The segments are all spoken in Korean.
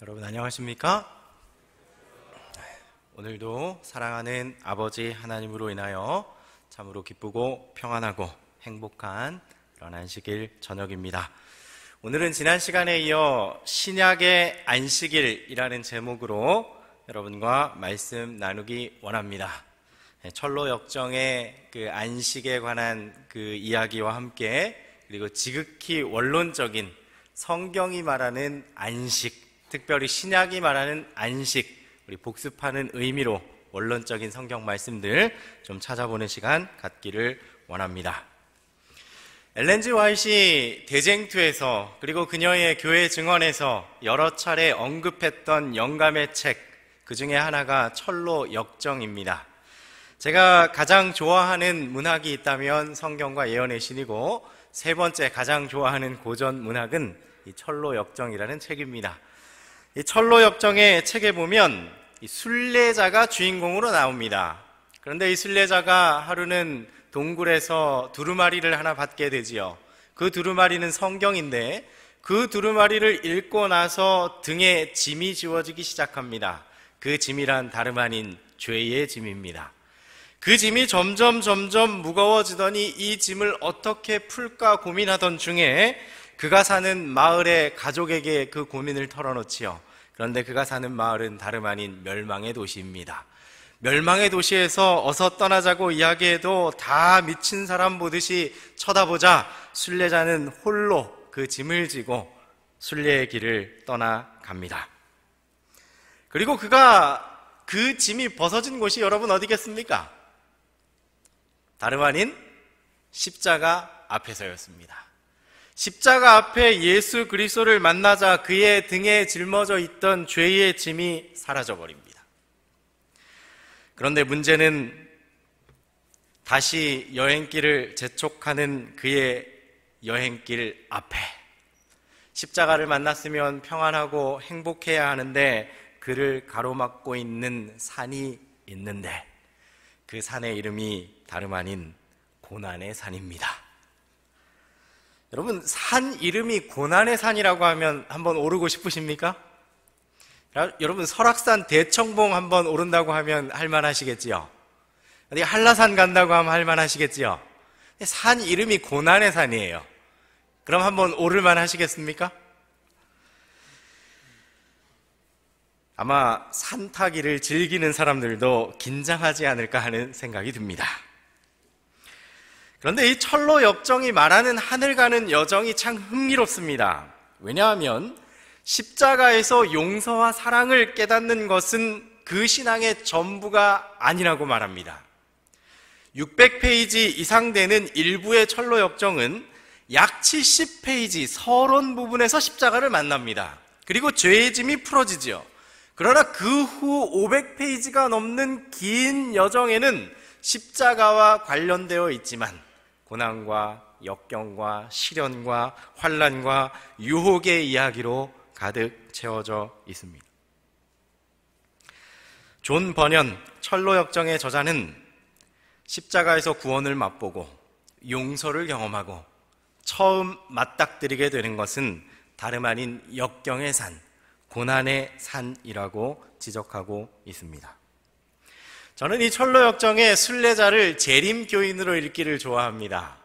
여러분 안녕하십니까? 오늘도 사랑하는 아버지 하나님으로 인하여 참으로 기쁘고 평안하고 행복한 그런 안식일 저녁입니다. 오늘은 지난 시간에 이어 신약의 안식일이라는 제목으로 여러분과 말씀 나누기 원합니다. 철로 역정의 그 안식에 관한 그 이야기와 함께, 그리고 지극히 원론적인 성경이 말하는 안식, 특별히 신약이 말하는 안식, 우리 복습하는 의미로 원론적인 성경 말씀들 좀 찾아보는 시간 갖기를 원합니다. 엘렌 G. 화이트이 대쟁투에서, 그리고 그녀의 교회 증언에서 여러 차례 언급했던 영감의 책, 그 중에 하나가 철로 역정입니다. 제가 가장 좋아하는 문학이 있다면 성경과 예언의 신이고, 세 번째 가장 좋아하는 고전 문학은 이 철로 역정이라는 책입니다. 이 철로 역정의 책에 보면 이 순례자가 주인공으로 나옵니다. 그런데 이 순례자가 하루는 동굴에서 두루마리를 하나 받게 되지요. 그 두루마리는 성경인데, 그 두루마리를 읽고 나서 등에 짐이 지워지기 시작합니다. 그 짐이란 다름 아닌 죄의 짐입니다. 그 짐이 점점 무거워지더니 이 짐을 어떻게 풀까 고민하던 중에 그가 사는 마을의 가족에게 그 고민을 털어놓지요. 그런데 그가 사는 마을은 다름 아닌 멸망의 도시입니다. 멸망의 도시에서 어서 떠나자고 이야기해도 다 미친 사람 보듯이 쳐다보자 순례자는 홀로 그 짐을 지고 순례의 길을 떠나갑니다. 그리고 그가 그 짐이 벗어진 곳이 여러분 어디겠습니까? 다름 아닌 십자가 앞에서였습니다. 십자가 앞에 예수 그리스도를 만나자 그의 등에 짊어져 있던 죄의 짐이 사라져버립니다. 그런데 문제는 다시 여행길을 재촉하는 그의 여행길 앞에, 십자가를 만났으면 평안하고 행복해야 하는데 그를 가로막고 있는 산이 있는데, 그 산의 이름이 다름 아닌 고난의 산입니다. 여러분, 산 이름이 고난의 산이라고 하면 한번 오르고 싶으십니까? 여러분, 설악산 대청봉 한번 오른다고 하면 할만하시겠지요? 어디 한라산 간다고 하면 할만하시겠지요? 산 이름이 고난의 산이에요. 그럼 한번 오를만 하시겠습니까? 아마 산 타기를 즐기는 사람들도 긴장하지 않을까 하는 생각이 듭니다. 그런데 이 철로 역정이 말하는 하늘 가는 여정이 참 흥미롭습니다. 왜냐하면 십자가에서 용서와 사랑을 깨닫는 것은 그 신앙의 전부가 아니라고 말합니다. 600페이지 이상 되는 일부의 철로 역정은 약 70페이지 서론 부분에서 십자가를 만납니다. 그리고 죄의 짐이 풀어지죠. 그러나 그 후 500페이지가 넘는 긴 여정에는 십자가와 관련되어 있지만 고난과 역경과 시련과 환난과 유혹의 이야기로 가득 채워져 있습니다. 존 버년, 철로 역정의 저자는 십자가에서 구원을 맛보고 용서를 경험하고 처음 맞닥뜨리게 되는 것은 다름 아닌 역경의 산, 고난의 산이라고 지적하고 있습니다. 저는 이 철로 역정의 순례자를 재림교인으로 읽기를 좋아합니다.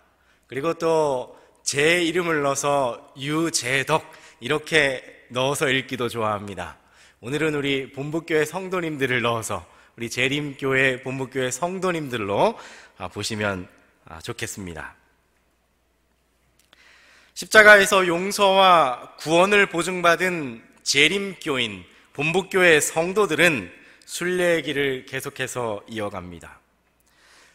그리고 또 제 이름을 넣어서 유재덕 이렇게 넣어서 읽기도 좋아합니다. 오늘은 우리 본부교회 성도님들을 넣어서 우리 재림교회 본부교회 성도님들로 보시면 좋겠습니다. 십자가에서 용서와 구원을 보증받은 재림교인 본부교회 성도들은 순례의 길을 계속해서 이어갑니다.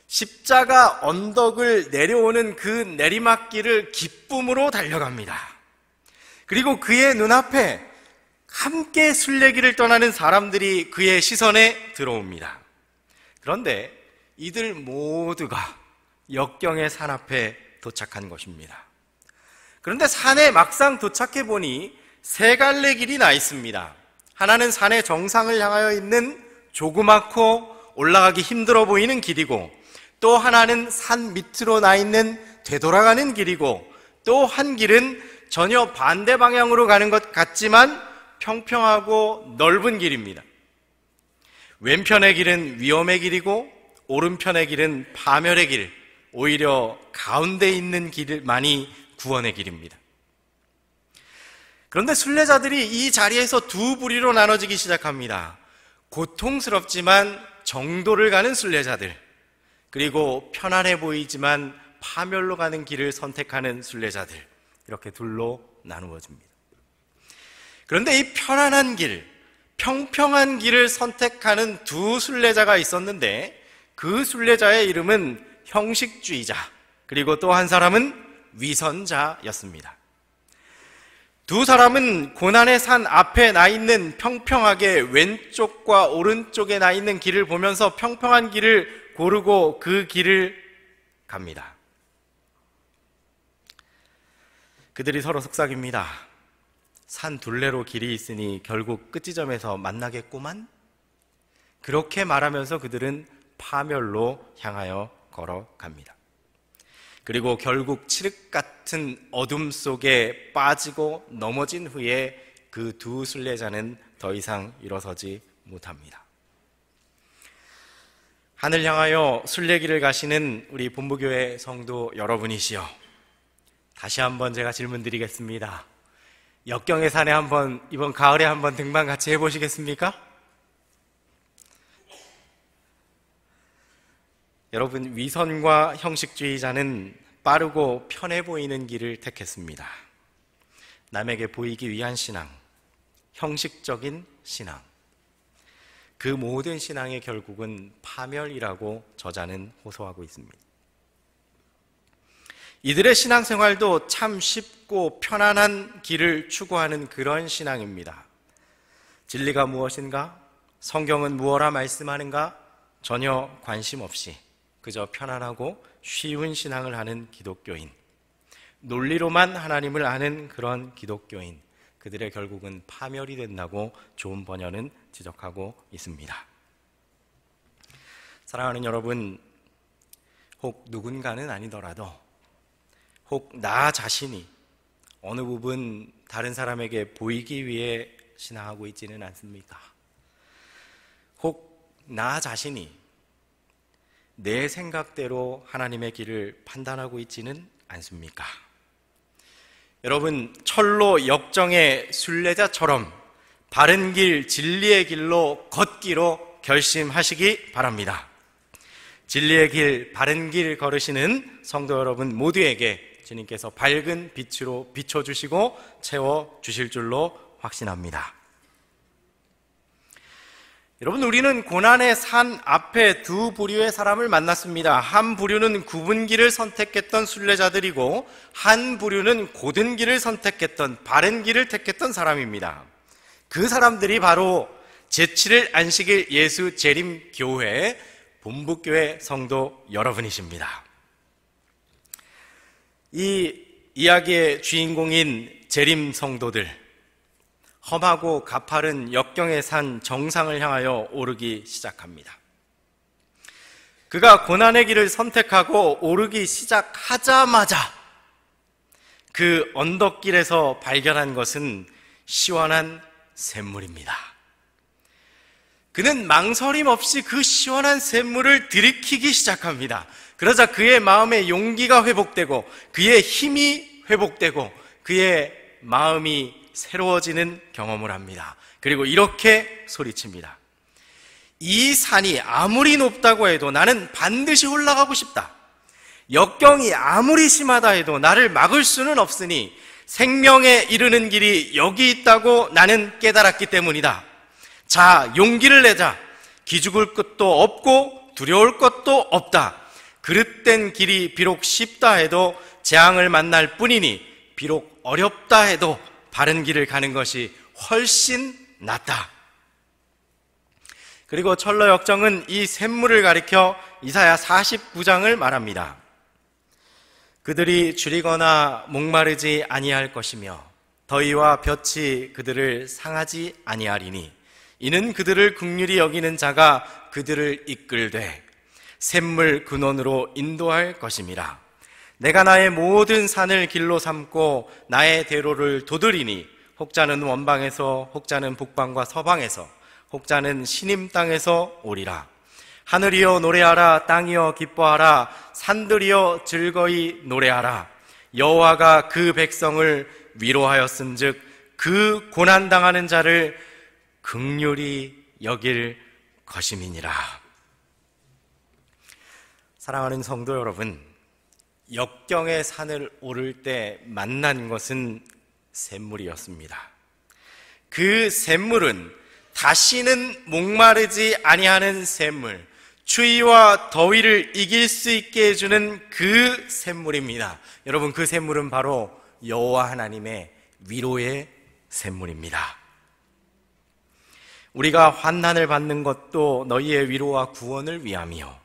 십자가 언덕을 내려오는 그 내리막길을 기쁨으로 달려갑니다. 그리고 그의 눈앞에 함께 순례길을 떠나는 사람들이 그의 시선에 들어옵니다. 그런데 이들 모두가 역경의 산 앞에 도착한 것입니다. 그런데 산에 막상 도착해 보니 세 갈래 길이 나 있습니다. 하나는 산의 정상을 향하여 있는 조그맣고 올라가기 힘들어 보이는 길이고, 또 하나는 산 밑으로 나 있는 되돌아가는 길이고, 또 한 길은 전혀 반대 방향으로 가는 것 같지만 평평하고 넓은 길입니다. 왼편의 길은 위험의 길이고 오른편의 길은 파멸의 길, 오히려 가운데 있는 길만이 구원의 길입니다. 그런데 순례자들이 이 자리에서 두 부류로 나눠지기 시작합니다. 고통스럽지만 정도를 가는 순례자들, 그리고 편안해 보이지만 파멸로 가는 길을 선택하는 순례자들, 이렇게 둘로 나누어집니다. 그런데 이 편안한 길, 평평한 길을 선택하는 두 순례자가 있었는데 그 순례자의 이름은 형식주의자, 그리고 또 한 사람은 위선자였습니다. 두 사람은 고난의 산 앞에 나 있는 평평하게 왼쪽과 오른쪽에 나 있는 길을 보면서 평평한 길을 고르고 그 길을 갑니다. 그들이 서로 속삭입니다. 산 둘레로 길이 있으니 결국 끝지점에서 만나겠구만? 그렇게 말하면서 그들은 파멸로 향하여 걸어갑니다. 그리고 결국 칠흑 같은 어둠 속에 빠지고 넘어진 후에 그 두 순례자는 더 이상 일어서지 못합니다. 하늘 향하여 순례길을 가시는 우리 본부교회 성도 여러분이시여, 다시 한번 제가 질문 드리겠습니다. 역경의 산에 한번, 이번 가을에 한번 등반 같이 해보시겠습니까? 여러분, 위선과 형식주의자는 빠르고 편해 보이는 길을 택했습니다. 남에게 보이기 위한 신앙, 형식적인 신앙, 그 모든 신앙의 결국은 파멸이라고 저자는 호소하고 있습니다. 이들의 신앙생활도 참 쉽고 편안한 길을 추구하는 그런 신앙입니다. 진리가 무엇인가? 성경은 무엇라 말씀하는가? 전혀 관심 없이 그저 편안하고 쉬운 신앙을 하는 기독교인, 논리로만 하나님을 아는 그런 기독교인, 그들의 결국은 파멸이 된다고 좋은 번역은 지적하고 있습니다. 사랑하는 여러분, 혹 누군가는 아니더라도 혹 나 자신이 어느 부분 다른 사람에게 보이기 위해 신앙하고 있지는 않습니까? 혹 나 자신이 내 생각대로 하나님의 길을 판단하고 있지는 않습니까? 여러분, 철로 역정의 순례자처럼 바른 길, 진리의 길로 걷기로 결심하시기 바랍니다. 진리의 길, 바른 길 걸으시는 성도 여러분 모두에게 주님께서 밝은 빛으로 비춰주시고 채워주실 줄로 확신합니다. 여러분, 우리는 고난의 산 앞에 두 부류의 사람을 만났습니다. 한 부류는 굽은 길을 선택했던 순례자들이고 한 부류는 곧은 길을 선택했던, 바른 길을 택했던 사람입니다. 그 사람들이 바로 제7일 안식일 예수 재림 교회 본부교회 성도 여러분이십니다. 이 이야기의 주인공인 재림 성도들, 험하고 가파른 역경의 산 정상을 향하여 오르기 시작합니다. 그가 고난의 길을 선택하고 오르기 시작하자마자 그 언덕길에서 발견한 것은 시원한 샘물입니다. 그는 망설임 없이 그 시원한 샘물을 들이키기 시작합니다. 그러자 그의 마음의 용기가 회복되고 그의 힘이 회복되고 그의 마음이 새로워지는 경험을 합니다. 그리고 이렇게 소리칩니다. 이 산이 아무리 높다고 해도 나는 반드시 올라가고 싶다. 역경이 아무리 심하다 해도 나를 막을 수는 없으니 생명에 이르는 길이 여기 있다고 나는 깨달았기 때문이다. 자, 용기를 내자. 기죽을 것도 없고 두려울 것도 없다. 그릇된 길이 비록 쉽다 해도 재앙을 만날 뿐이니 비록 어렵다 해도 바른 길을 가는 것이 훨씬 낫다. 그리고 철로 역정은 이 샘물을 가리켜 이사야 49장을 말합니다. 그들이 줄이거나 목마르지 아니할 것이며 더위와 볕이 그들을 상하지 아니하리니 이는 그들을 긍휼히 여기는 자가 그들을 이끌되 샘물 근원으로 인도할 것임이라. 내가 나의 모든 산을 길로 삼고 나의 대로를 도드리니 혹자는 원방에서, 혹자는 북방과 서방에서, 혹자는 시님 땅에서 오리라. 하늘이여 노래하라. 땅이여 기뻐하라. 산들이여 즐거이 노래하라. 여호와가 그 백성을 위로하였은즉 그 고난당하는 자를 긍휼히 여길 것임이니라. 사랑하는 성도 여러분, 역경의 산을 오를 때 만난 것은 샘물이었습니다. 그 샘물은 다시는 목마르지 아니하는 샘물, 추위와 더위를 이길 수 있게 해주는 그 샘물입니다. 여러분, 그 샘물은 바로 여호와 하나님의 위로의 샘물입니다. 우리가 환난을 받는 것도 너희의 위로와 구원을 위함이요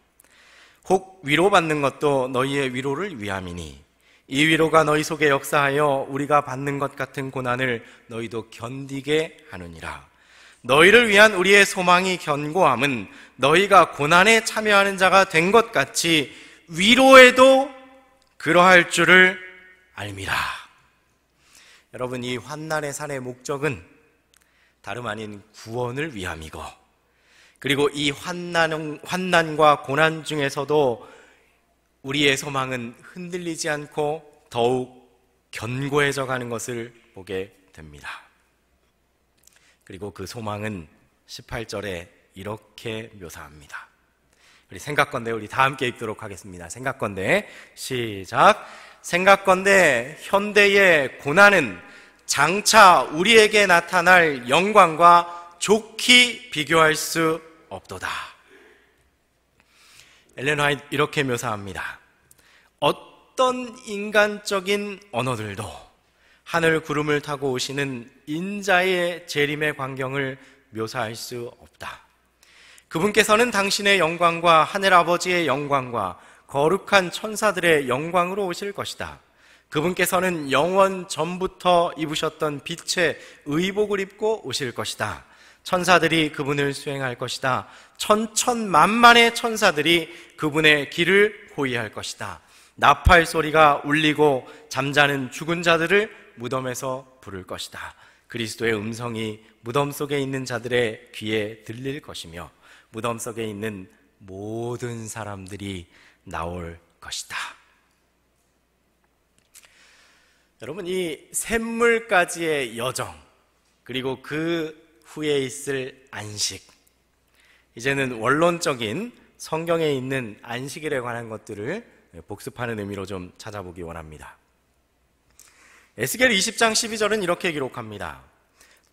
혹 위로받는 것도 너희의 위로를 위함이니 이 위로가 너희 속에 역사하여 우리가 받는 것 같은 고난을 너희도 견디게 하느니라. 너희를 위한 우리의 소망이 견고함은 너희가 고난에 참여하는 자가 된 것 같이 위로에도 그러할 줄을 알미라. 여러분, 이 환난의 산의 목적은 다름 아닌 구원을 위함이고, 그리고 이 환난과 고난 중에서도 우리의 소망은 흔들리지 않고 더욱 견고해져 가는 것을 보게 됩니다. 그리고 그 소망은 18절에 이렇게 묘사합니다. 우리 생각건대 우리 다 함께 읽도록 하겠습니다. 생각건대 시작. 생각건대 현대의 고난은 장차 우리에게 나타날 영광과 좋게 비교할 수 없도다. 엘렌 화이트 이렇게 묘사합니다. 어떤 인간적인 언어들도 하늘 구름을 타고 오시는 인자의 재림의 광경을 묘사할 수 없다. 그분께서는 당신의 영광과 하늘 아버지의 영광과 거룩한 천사들의 영광으로 오실 것이다. 그분께서는 영원 전부터 입으셨던 빛의 의복을 입고 오실 것이다. 천사들이 그분을 수행할 것이다. 천천만만의 천사들이 그분의 길을 호위할 것이다. 나팔 소리가 울리고 잠자는 죽은 자들을 무덤에서 부를 것이다. 그리스도의 음성이 무덤 속에 있는 자들의 귀에 들릴 것이며 무덤 속에 있는 모든 사람들이 나올 것이다. 여러분, 이 샘물까지의 여정, 그리고 그 후에 있을 안식, 이제는 원론적인 성경에 있는 안식일에 관한 것들을 복습하는 의미로 좀 찾아보기 원합니다. 에스겔 20장 12절은 이렇게 기록합니다.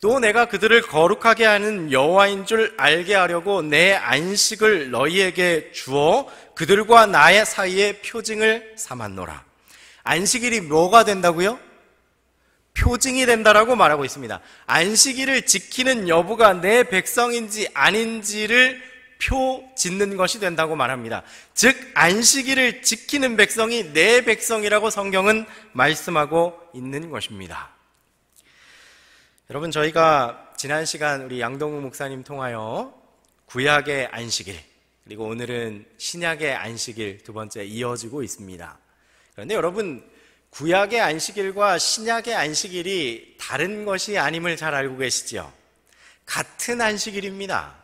또 내가 그들을 거룩하게 하는 여호와인 줄 알게 하려고 내 안식을 너희에게 주어 그들과 나의 사이에 표징을 삼았노라. 안식일이 뭐가 된다고요? 표징이 된다라고 말하고 있습니다. 안식일을 지키는 여부가 내 백성인지 아닌지를 표 짓는 것이 된다고 말합니다. 즉 안식일을 지키는 백성이 내 백성이라고 성경은 말씀하고 있는 것입니다. 여러분, 저희가 지난 시간 우리 양동우 목사님 통하여 구약의 안식일, 그리고 오늘은 신약의 안식일 두 번째 이어지고 있습니다. 그런데 여러분, 구약의 안식일과 신약의 안식일이 다른 것이 아님을 잘 알고 계시죠? 같은 안식일입니다.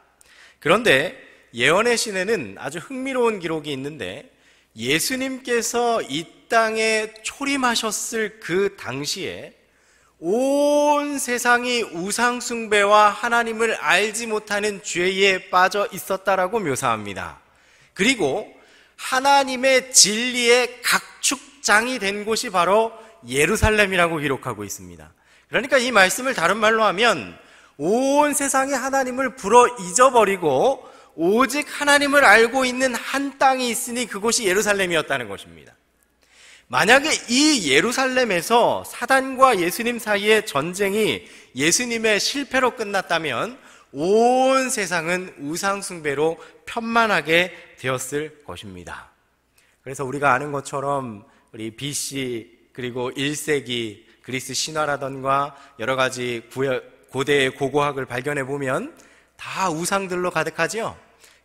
그런데 예언의 시내는 아주 흥미로운 기록이 있는데, 예수님께서 이 땅에 초림하셨을 그 당시에 온 세상이 우상숭배와 하나님을 알지 못하는 죄에 빠져 있었다라고 묘사합니다. 그리고 하나님의 진리의 각축장이 된 곳이 바로 예루살렘이라고 기록하고 있습니다. 그러니까 이 말씀을 다른 말로 하면 온 세상이 하나님을 불어 잊어버리고 오직 하나님을 알고 있는 한 땅이 있으니 그곳이 예루살렘이었다는 것입니다. 만약에 이 예루살렘에서 사단과 예수님 사이의 전쟁이 예수님의 실패로 끝났다면 온 세상은 우상숭배로 편만하게 되었을 것입니다. 그래서 우리가 아는 것처럼 우리 BC 그리고 1세기 그리스 신화라던가 여러 가지 고대의 고고학을 발견해 보면 다 우상들로 가득하죠.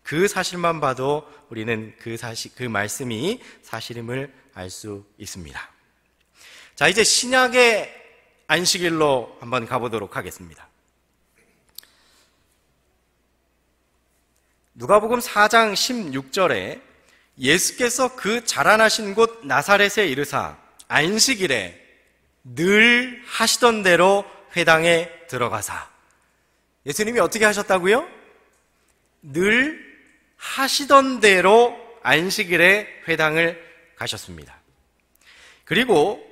그 사실만 봐도 우리는 그 말씀이 사실임을 알 수 있습니다. 자, 이제 신약의 안식일로 한번 가보도록 하겠습니다. 누가복음 4장 16절에 예수께서 그 자라나신 곳 나사렛에 이르사 안식일에 늘 하시던 대로 회당에 들어가사. 예수님이 어떻게 하셨다고요? 늘 하시던 대로 안식일에 회당을 가셨습니다. 그리고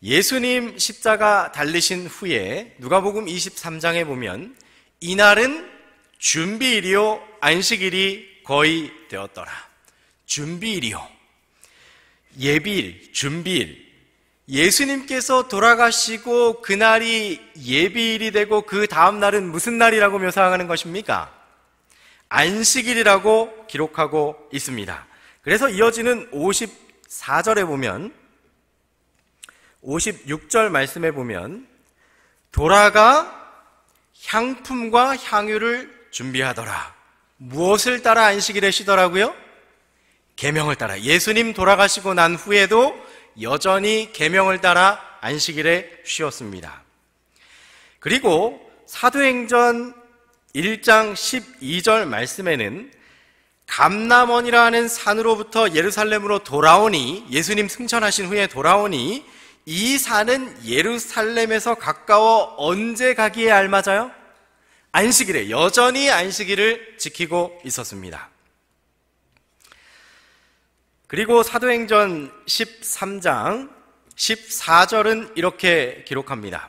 예수님 십자가 달리신 후에 누가복음 23장에 보면 이날은 준비일이요 안식일이 거의 되었더라. 준비일이요, 예비일, 준비일. 예수님께서 돌아가시고 그날이 예비일이 되고 그 다음 날은 무슨 날이라고 묘사하는 것입니까? 안식일이라고 기록하고 있습니다. 그래서 이어지는 54절에 보면 56절 말씀에 보면 돌아가 향품과 향유를 준비하더라. 무엇을 따라 안식일에 쉬더라고요? 계명을 따라. 예수님 돌아가시고 난 후에도 여전히 계명을 따라 안식일에 쉬었습니다. 그리고 사도행전 1장 12절 말씀에는 감람원이라 하는 산으로부터 예루살렘으로 돌아오니, 예수님 승천하신 후에 돌아오니 이 산은 예루살렘에서 가까워 언제 가기에 알맞아요? 안식일에, 여전히 안식일을 지키고 있었습니다. 그리고 사도행전 13장 14절은 이렇게 기록합니다.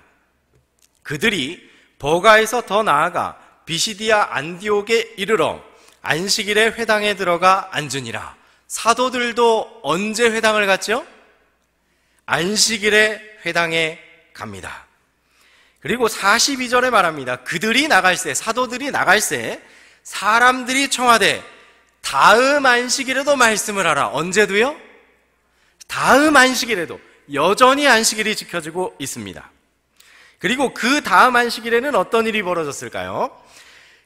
그들이 버가에서 더 나아가 비시디아 안디옥에 이르러 안식일에 회당에 들어가 앉으니라. 사도들도 언제 회당을 갔죠? 안식일에 회당에 갑니다. 그리고 42절에 말합니다. 그들이 나갈새, 사도들이 나갈새 사람들이 청하되 다음 안식일에도 말씀을 하라. 언제도요? 다음 안식일에도 여전히 안식일이 지켜지고 있습니다. 그리고 그 다음 안식일에는 어떤 일이 벌어졌을까요?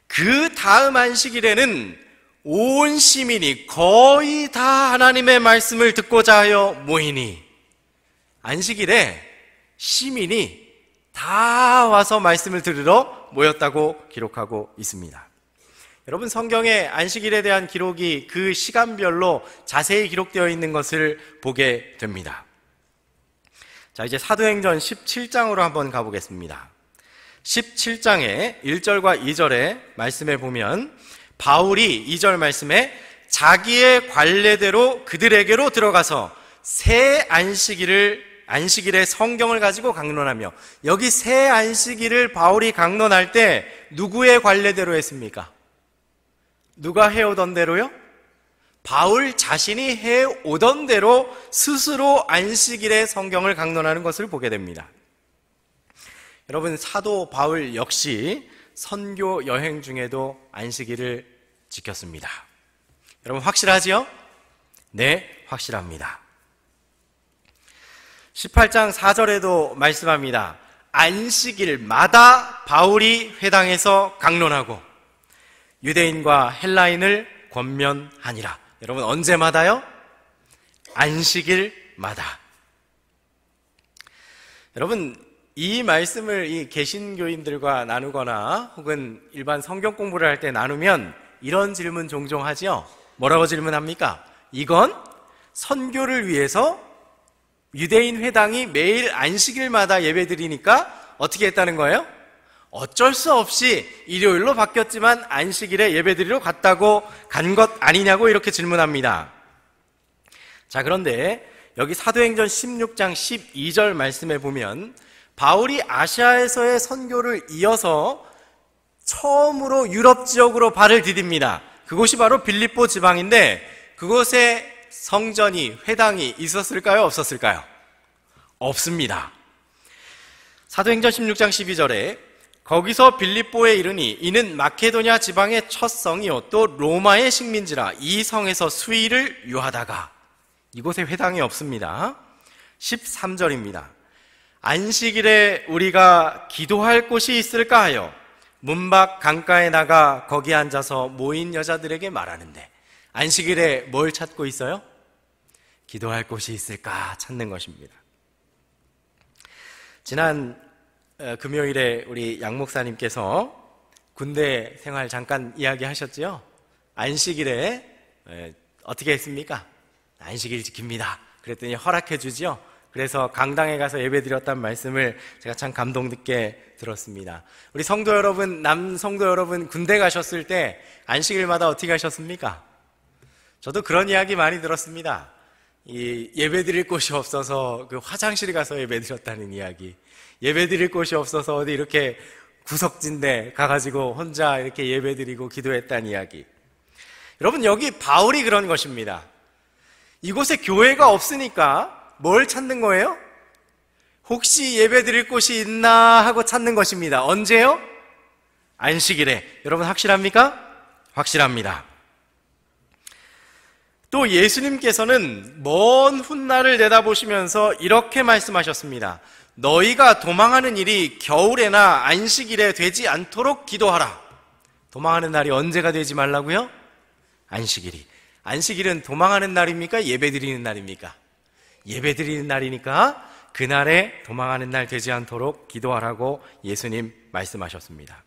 그 다음 안식일에는 온 시민이 거의 다 하나님의 말씀을 듣고자 하여 모이니, 안식일에 시민이 다 와서 말씀을 들으러 모였다고 기록하고 있습니다. 여러분, 성경에 안식일에 대한 기록이 그 시간별로 자세히 기록되어 있는 것을 보게 됩니다. 자, 이제 사도행전 17장으로 한번 가보겠습니다. 17장의 1절과 2절의 말씀에 보면 바울이 2절 말씀에 자기의 관례대로 그들에게로 들어가서 새 안식일의 성경을 가지고 강론하며, 여기 새 안식일을 바울이 강론할 때 누구의 관례대로 했습니까? 누가 해오던 대로요? 바울 자신이 해오던 대로 스스로 안식일의 성경을 강론하는 것을 보게 됩니다. 여러분, 사도 바울 역시 선교 여행 중에도 안식일을 지켰습니다. 여러분, 확실하지요? 네, 확실합니다. 18장 4절에도 말씀합니다. 안식일마다 바울이 회당에서 강론하고 유대인과 헬라인을 권면하니라. 여러분, 언제마다요? 안식일마다. 여러분, 이 말씀을 이 개신교인들과 나누거나 혹은 일반 성경 공부를 할 때 나누면 이런 질문 종종 하지요. 뭐라고 질문합니까? 이건 선교를 위해서 유대인 회당이 매일 안식일마다 예배드리니까 어떻게 했다는 거예요? 어쩔 수 없이 일요일로 바뀌었지만 안식일에 예배드리러 갔다고 간 것 아니냐고 이렇게 질문합니다. 자, 그런데 여기 사도행전 16장 12절 말씀에 보면 바울이 아시아에서의 선교를 이어서 처음으로 유럽 지역으로 발을 디딥니다. 그곳이 바로 빌립보 지방인데 그곳에 성전이, 회당이 있었을까요? 없었을까요? 없습니다. 사도행전 16장 12절에 거기서 빌립보에 이르니 이는 마케도냐 지방의 첫 성이요 또 로마의 식민지라 이 성에서 수의를 유하다가, 이곳에 회당이 없습니다. 13절입니다. 안식일에 우리가 기도할 곳이 있을까 하여 문 밖 강가에 나가 거기 앉아서 모인 여자들에게 말하는데, 안식일에 뭘 찾고 있어요? 기도할 곳이 있을까 찾는 것입니다. 지난 금요일에 우리 양 목사님께서 군대 생활 잠깐 이야기하셨지요? 안식일에 어떻게 했습니까? 안식일 지킵니다. 그랬더니 허락해 주죠. 그래서 강당에 가서 예배드렸다는 말씀을 제가 참 감동 깊게 들었습니다. 우리 성도 여러분, 남성도 여러분, 군대 가셨을 때 안식일마다 어떻게 하셨습니까? 저도 그런 이야기 많이 들었습니다. 예배드릴 곳이 없어서 그 화장실에 가서 예배드렸다는 이야기, 예배드릴 곳이 없어서 어디 이렇게 구석진데 가가지고 혼자 이렇게 예배드리고 기도했다는 이야기. 여러분, 여기 바울이 그런 것입니다. 이곳에 교회가 없으니까 뭘 찾는 거예요? 혹시 예배드릴 곳이 있나 하고 찾는 것입니다. 언제요? 안식일에. 여러분 확실합니까? 확실합니다. 또 예수님께서는 먼 훗날을 내다보시면서 이렇게 말씀하셨습니다. 너희가 도망하는 일이 겨울에나 안식일에 되지 않도록 기도하라. 도망하는 날이 언제가 되지 말라고요? 안식일이. 안식일은 도망하는 날입니까? 예배드리는 날입니까? 예배드리는 날이니까 그날에 도망하는 날 되지 않도록 기도하라고 예수님 말씀하셨습니다.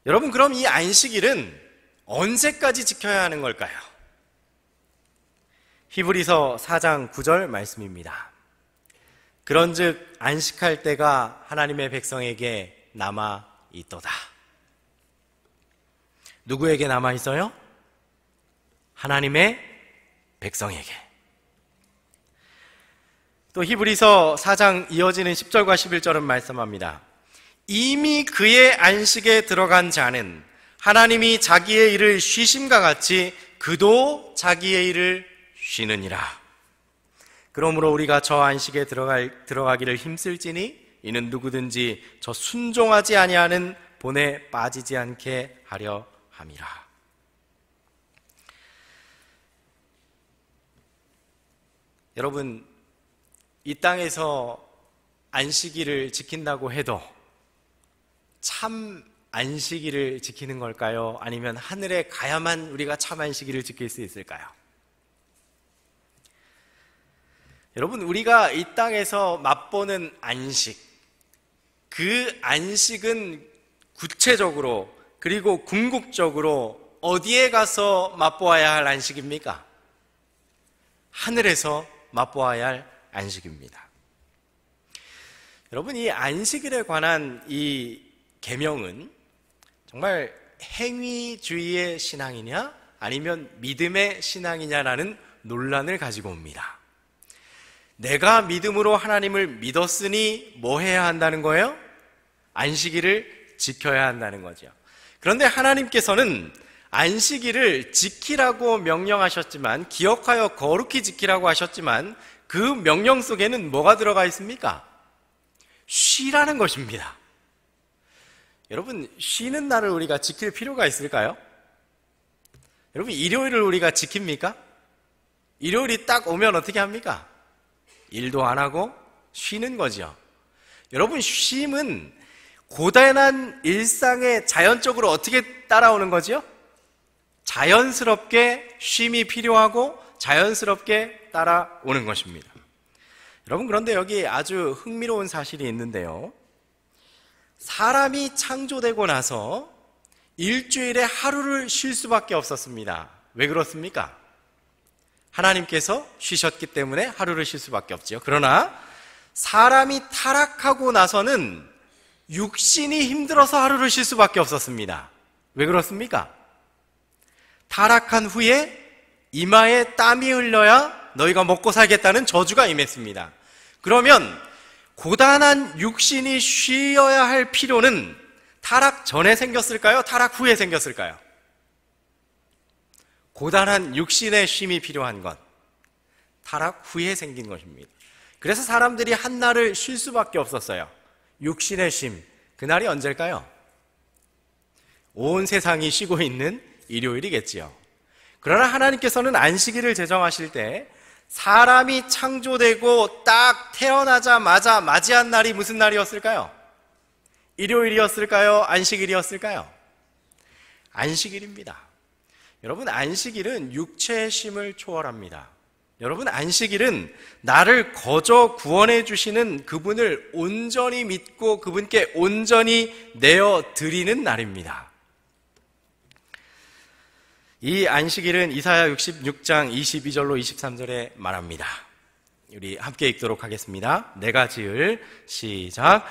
여러분, 그럼 이 안식일은 언제까지 지켜야 하는 걸까요? 히브리서 4장 9절 말씀입니다. 그런즉 안식할 때가 하나님의 백성에게 남아 있도다. 누구에게 남아 있어요? 하나님의 백성에게. 또 히브리서 4장 이어지는 10절과 11절은 말씀합니다. 이미 그의 안식에 들어간 자는 하나님이 자기의 일을 쉬심과 같이 그도 자기의 일을 쉬느니라. 그러므로 우리가 저 안식에 들어가기를 힘쓸지니 이는 누구든지 저 순종하지 아니하는 본에 빠지지 않게 하려 함이라. 여러분, 이 땅에서 안식일을 지킨다고 해도 참 안식일을 지키는 걸까요? 아니면 하늘에 가야만 우리가 참 안식일을 지킬 수 있을까요? 여러분, 우리가 이 땅에서 맛보는 안식, 그 안식은 구체적으로 그리고 궁극적으로 어디에 가서 맛보아야 할 안식입니까? 하늘에서 맛보아야 할 안식입니다. 여러분, 이 안식일에 관한 이 계명은 정말 행위주의의 신앙이냐 아니면 믿음의 신앙이냐라는 논란을 가지고 옵니다. 내가 믿음으로 하나님을 믿었으니 뭐 해야 한다는 거예요? 안식일을 지켜야 한다는 거죠. 그런데 하나님께서는 안식일을 지키라고 명령하셨지만, 기억하여 거룩히 지키라고 하셨지만 그 명령 속에는 뭐가 들어가 있습니까? 쉬라는 것입니다. 여러분, 쉬는 날을 우리가 지킬 필요가 있을까요? 여러분, 일요일을 우리가 지킵니까? 일요일이 딱 오면 어떻게 합니까? 일도 안 하고 쉬는 거죠. 여러분, 쉼은 고단한 일상에 자연적으로 어떻게 따라오는 거죠? 자연스럽게 쉼이 필요하고 자연스럽게 따라오는 것입니다. 여러분, 그런데 여기 아주 흥미로운 사실이 있는데요. 사람이 창조되고 나서 일주일에 하루를 쉴 수밖에 없었습니다. 왜 그렇습니까? 하나님께서 쉬셨기 때문에 하루를 쉴 수밖에 없죠. 그러나 사람이 타락하고 나서는 육신이 힘들어서 하루를 쉴 수밖에 없었습니다. 왜 그렇습니까? 타락한 후에 이마에 땀이 흘러야 너희가 먹고 살겠다는 저주가 임했습니다. 그러면 고단한 육신이 쉬어야 할 필요는 타락 전에 생겼을까요? 타락 후에 생겼을까요? 고단한 육신의 쉼이 필요한 건 타락 후에 생긴 것입니다. 그래서 사람들이 한 날을 쉴 수밖에 없었어요. 육신의 쉼, 그날이 언제일까요? 온 세상이 쉬고 있는 일요일이겠지요. 그러나 하나님께서는 안식일을 제정하실 때 사람이 창조되고 딱 태어나자마자 맞이한 날이 무슨 날이었을까요? 일요일이었을까요? 안식일이었을까요? 안식일입니다. 여러분, 안식일은 육체의 쉼을 초월합니다. 여러분, 안식일은 나를 거저 구원해 주시는 그분을 온전히 믿고 그분께 온전히 내어 드리는 날입니다. 이 안식일은 이사야 66장 22절로 23절에 말합니다. 우리 함께 읽도록 하겠습니다. 내가 지을, 시작.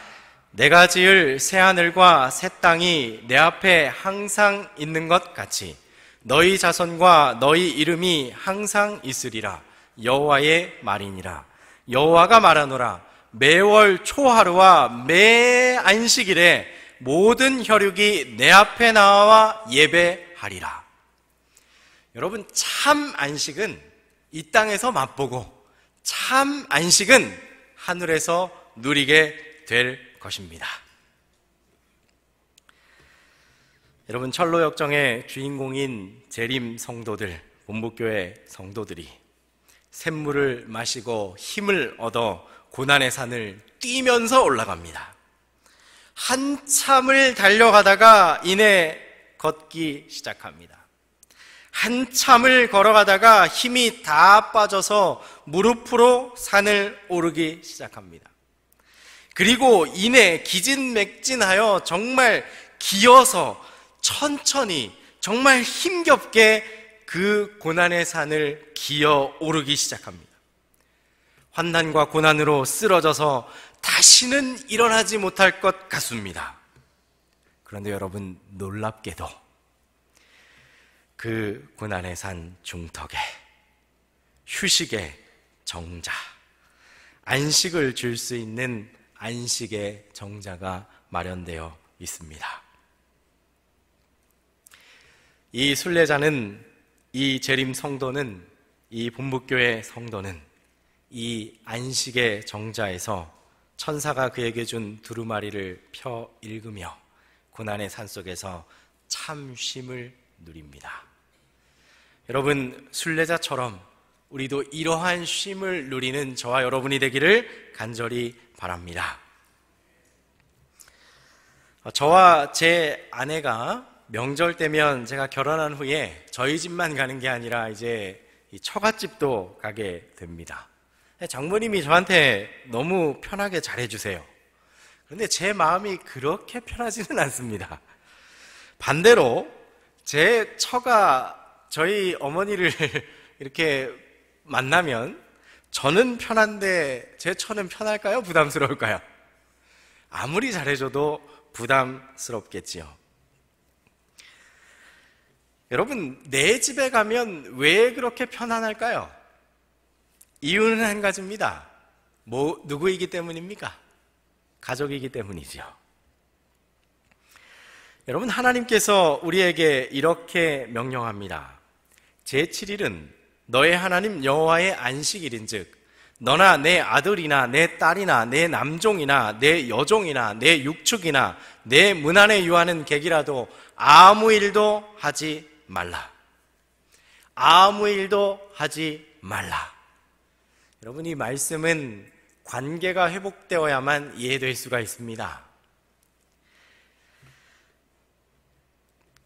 내가 지을 새하늘과 새 땅이 내 앞에 항상 있는 것 같이 너희 자손과 너희 이름이 항상 있으리라. 여호와의 말이니라. 여호와가 말하노라. 매월 초하루와 매 안식일에 모든 혈육이 내 앞에 나와 예배하리라. 여러분, 참 안식은 이 땅에서 맛보고 참 안식은 하늘에서 누리게 될 것입니다. 여러분, 철로 역정의 주인공인 재림 성도들, 본부교회 성도들이 샘물을 마시고 힘을 얻어 고난의 산을 뛰면서 올라갑니다. 한참을 달려가다가 이내 걷기 시작합니다. 한참을 걸어가다가 힘이 다 빠져서 무릎으로 산을 오르기 시작합니다. 그리고 이내 기진맥진하여 정말 기어서 천천히 정말 힘겹게 그 고난의 산을 기어 오르기 시작합니다. 환난과 고난으로 쓰러져서 다시는 일어나지 못할 것 같습니다. 그런데 여러분, 놀랍게도 그 고난의 산 중턱에 휴식의 정자, 안식을 줄 수 있는 안식의 정자가 마련되어 있습니다. 이 순례자는, 이 재림 성도는, 이 본부교회 성도는 이 안식의 정자에서 천사가 그에게 준 두루마리를 펴 읽으며 고난의 산속에서 참 쉼을 누립니다. 여러분, 순례자처럼 우리도 이러한 쉼을 누리는 저와 여러분이 되기를 간절히 바랍니다. 저와 제 아내가 명절 때면 제가 결혼한 후에 저희 집만 가는 게 아니라 이제 이 처갓집도 가게 됩니다. 장모님이 저한테 너무 편하게 잘해주세요. 그런데 제 마음이 그렇게 편하지는 않습니다. 반대로 제 처가 저희 어머니를 이렇게 만나면 저는 편한데 제 처는 편할까요? 부담스러울까요? 아무리 잘해줘도 부담스럽겠지요. 여러분, 내 집에 가면 왜 그렇게 편안할까요? 이유는 한 가지입니다. 누구이기 때문입니까? 가족이기 때문이죠. 여러분, 하나님께서 우리에게 이렇게 명령합니다. 제7일은 너의 하나님 여호와의 안식일인즉 너나 내 아들이나 내 딸이나 내 남종이나 내 여종이나 내 육축이나 내 문 안에 유하는 객이라도 아무 일도 하지 말라. 아무 일도 하지 말라. 여러분, 이 말씀은 관계가 회복되어야만 이해될 수가 있습니다.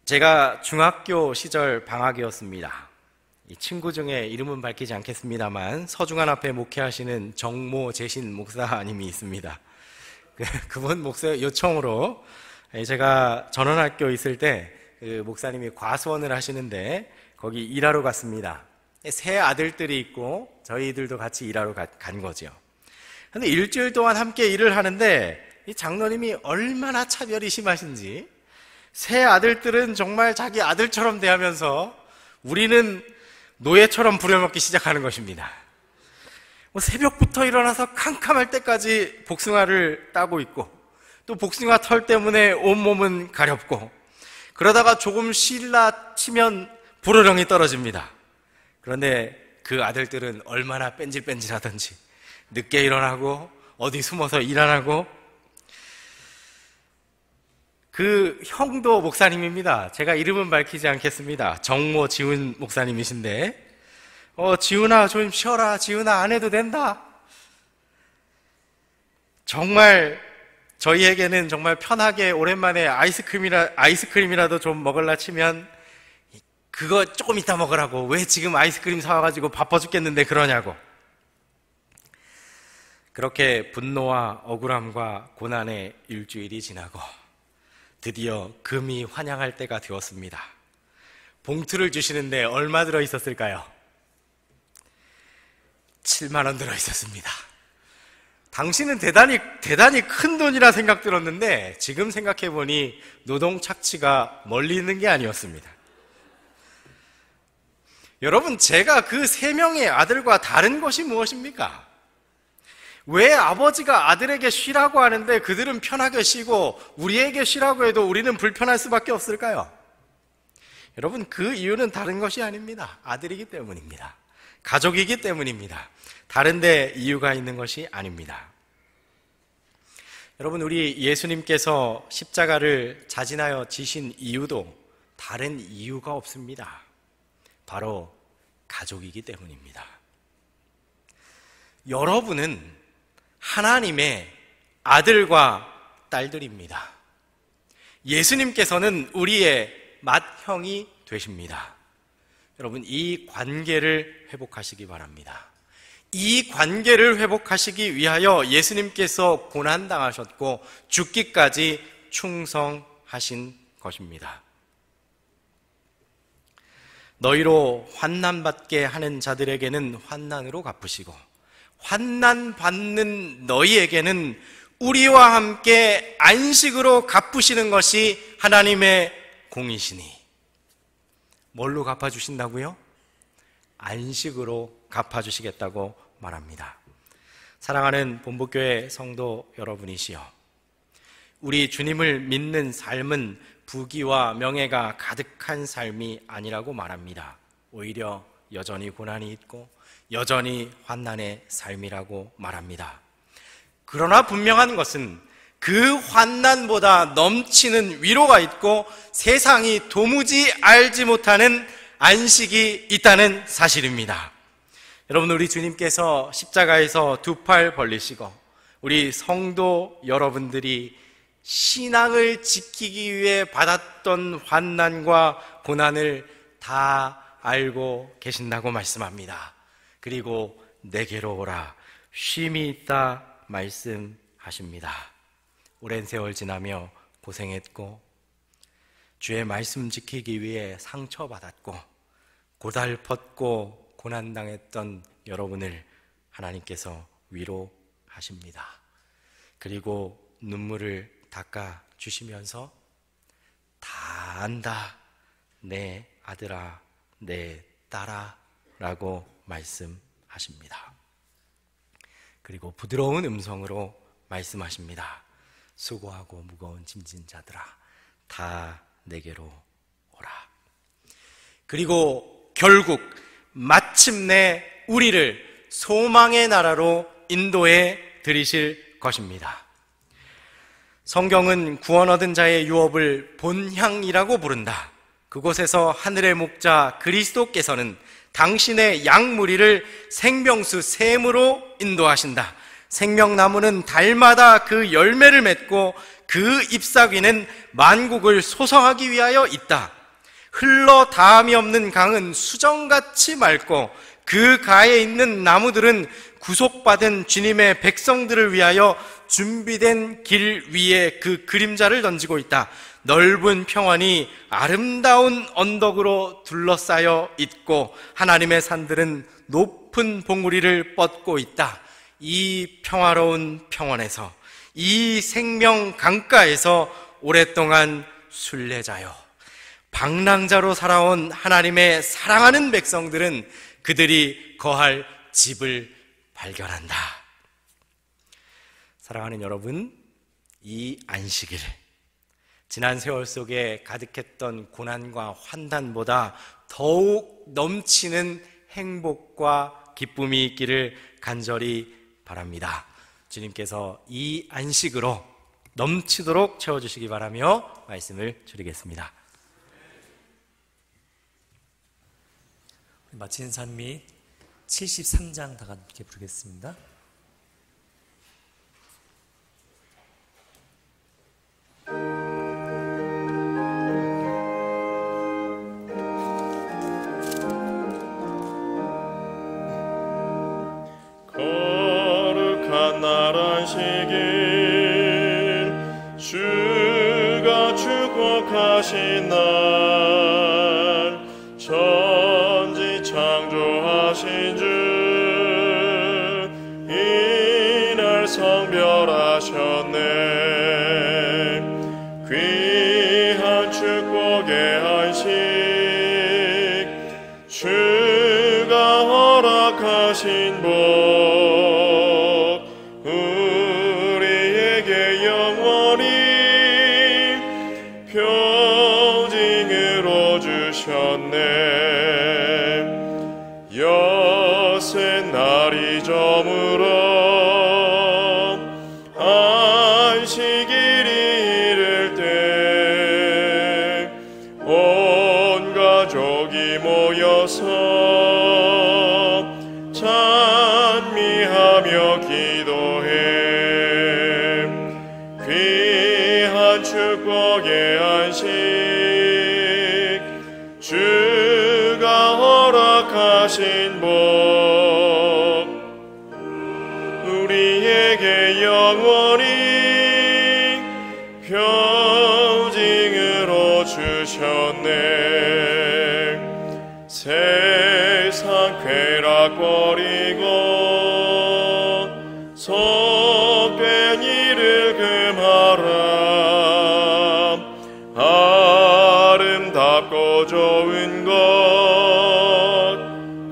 제가 중학교 시절 방학이었습니다. 이 친구 중에 이름은 밝히지 않겠습니다만 서중한 앞에 목회하시는 정모 재신 목사님이 있습니다. 그분 목사 요청으로 제가 전원학교 있을 때 그 목사님이 과수원을 하시는데 거기 일하러 갔습니다. 세 아들들이 있고 저희들도 같이 일하러 간 거죠. 그런데 일주일 동안 함께 일을 하는데 이 장로님이 얼마나 차별이 심하신지 세 아들들은 정말 자기 아들처럼 대하면서 우리는 노예처럼 부려먹기 시작하는 것입니다. 새벽부터 일어나서 캄캄할 때까지 복숭아를 따고 있고 또 복숭아 털 때문에 온몸은 가렵고 그러다가 조금 쉴라 치면 불호령이 떨어집니다. 그런데 그 아들들은 얼마나 뺀질뺀질하던지 늦게 일어나고 어디 숨어서 일 안 하고 그 형도 목사님입니다. 제가 이름은 밝히지 않겠습니다. 정모 지훈 목사님이신데 지훈아 좀 쉬어라. 지훈아 안 해도 된다. 정말 저희에게는 정말 편하게 오랜만에 아이스크림이라도 좀 먹을라 치면 그거 조금 이따 먹으라고. 왜 지금 아이스크림 사와가지고 바빠 죽겠는데 그러냐고. 그렇게 분노와 억울함과 고난의 일주일이 지나고 드디어 금이 환향할 때가 되었습니다. 봉투를 주시는데 얼마 들어있었을까요? 7만 원 들어있었습니다. 당시는 대단히 큰 돈이라 생각 들었는데 지금 생각해보니 노동 착취가 멀리 있는 게 아니었습니다. 여러분, 제가 그 3명의 아들과 다른 것이 무엇입니까? 왜 아버지가 아들에게 쉬라고 하는데 그들은 편하게 쉬고 우리에게 쉬라고 해도 우리는 불편할 수밖에 없을까요? 여러분, 그 이유는 다른 것이 아닙니다. 아들이기 때문입니다. 가족이기 때문입니다. 다른데 이유가 있는 것이 아닙니다. 여러분, 우리 예수님께서 십자가를 자진하여 지신 이유도 다른 이유가 없습니다. 바로 가족이기 때문입니다. 여러분은 하나님의 아들과 딸들입니다. 예수님께서는 우리의 맏형이 되십니다. 여러분, 이 관계를 회복하시기 바랍니다. 이 관계를 회복하시기 위하여 예수님께서 고난당하셨고 죽기까지 충성하신 것입니다. 너희로 환난받게 하는 자들에게는 환난으로 갚으시고 환난받는 너희에게는 우리와 함께 안식으로 갚으시는 것이 하나님의 공이시니. 뭘로 갚아주신다고요? 안식으로 갚아주시겠다고 말합니다. 사랑하는 본부교회 성도 여러분이시여, 우리 주님을 믿는 삶은 부귀와 명예가 가득한 삶이 아니라고 말합니다. 오히려 여전히 고난이 있고 여전히 환난의 삶이라고 말합니다. 그러나 분명한 것은 그 환난보다 넘치는 위로가 있고 세상이 도무지 알지 못하는 안식이 있다는 사실입니다. 여러분, 우리 주님께서 십자가에서 두 팔 벌리시고 우리 성도 여러분들이 신앙을 지키기 위해 받았던 환난과 고난을 다 알고 계신다고 말씀합니다. 그리고 내게로 오라, 쉼이 있다 말씀하십니다. 오랜 세월 지나며 고생했고 주의 말씀 지키기 위해 상처받았고 고달펐고 고난당했던 여러분을 하나님께서 위로하십니다. 그리고 눈물을 닦아주시면서 다 안다, 내 아들아, 내 딸아 라고 말씀하십니다. 그리고 부드러운 음성으로 말씀하십니다. 수고하고 무거운 짐진 자들아, 다 내게로 오라. 그리고 결국 마침내 우리를 소망의 나라로 인도해 드리실 것입니다. 성경은 구원 얻은 자의 유업을 본향이라고 부른다. 그곳에서 하늘의 목자 그리스도께서는 당신의 양무리를 생명수 샘으로 인도하신다. 생명나무는 달마다 그 열매를 맺고 그 잎사귀는 만국을 소성하기 위하여 있다. 흘러 닿음이 없는 강은 수정같이 맑고 그 가에 있는 나무들은 구속받은 주님의 백성들을 위하여 준비된 길 위에 그 그림자를 던지고 있다. 넓은 평원이 아름다운 언덕으로 둘러싸여 있고 하나님의 산들은 높은 봉우리를 뻗고 있다. 이 평화로운 평원에서, 이 생명 강가에서 오랫동안 순례자요 방랑자로 살아온 하나님의 사랑하는 백성들은 그들이 거할 집을 발견한다. 사랑하는 여러분, 이 안식일, 지난 세월 속에 가득했던 고난과 환난보다 더욱 넘치는 행복과 기쁨이 있기를 간절히 바랍니다. 주님께서 이 안식으로 넘치도록 채워주시기 바라며 말씀을 드리겠습니다. 마치는 찬미 73장 다 함께 부르겠습니다. 축복하신 날 천지 창조하신 주 이날 성별하셨네. 귀한 축복의 안식 주가 허락하신 복 우리에게 영원히 평징으로 주셨네. 여섯 날이 저물어 안식일이 이를 때 온 가족이 모여서 찬미하며 기도해. 귀한 축복의 안식 주가 허락하신 복 우리에게 영원히 평징으로 주셨네. 세상 쾌락 버리고 속된 일을 금하라. 아름답고 좋은 것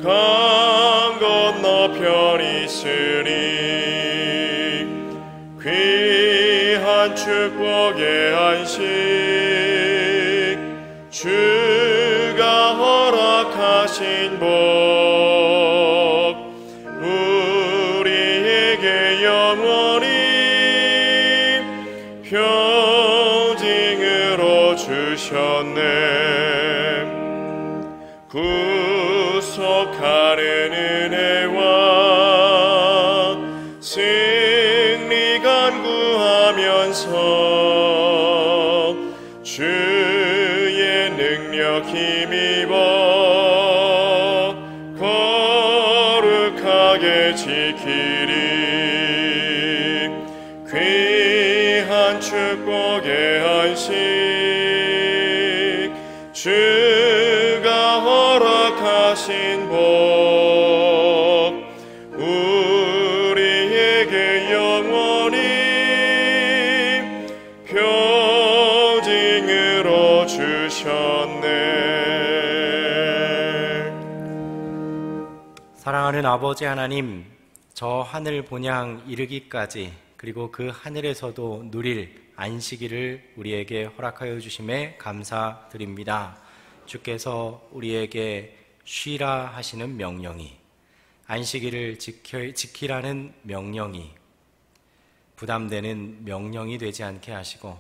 강 건너편 있으니 귀한 축복의 안식 주가 허락하신 복 우리에게 영원히 평징으로 주셨네. 구속하는 은혜와 승리 간구하면서 주의 능력 힘입어 거룩하게 지키리. 귀한 축복의 안식 주가 허락하신 복 우리에게 영원히 평징으로 주셨네. 사랑하는 아버지 하나님, 저 하늘 본향 이르기까지 그리고 그 하늘에서도 누릴 안식일을 우리에게 허락하여 주심에 감사드립니다. 주께서 우리에게 쉬라 하시는 명령이, 안식일을 지키라는 명령이 부담되는 명령이 되지 않게 하시고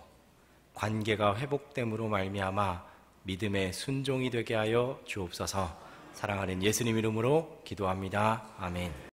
관계가 회복됨으로 말미암아 믿음의 순종이 되게 하여 주옵소서. 사랑하는 예수님 이름으로 기도합니다. 아멘.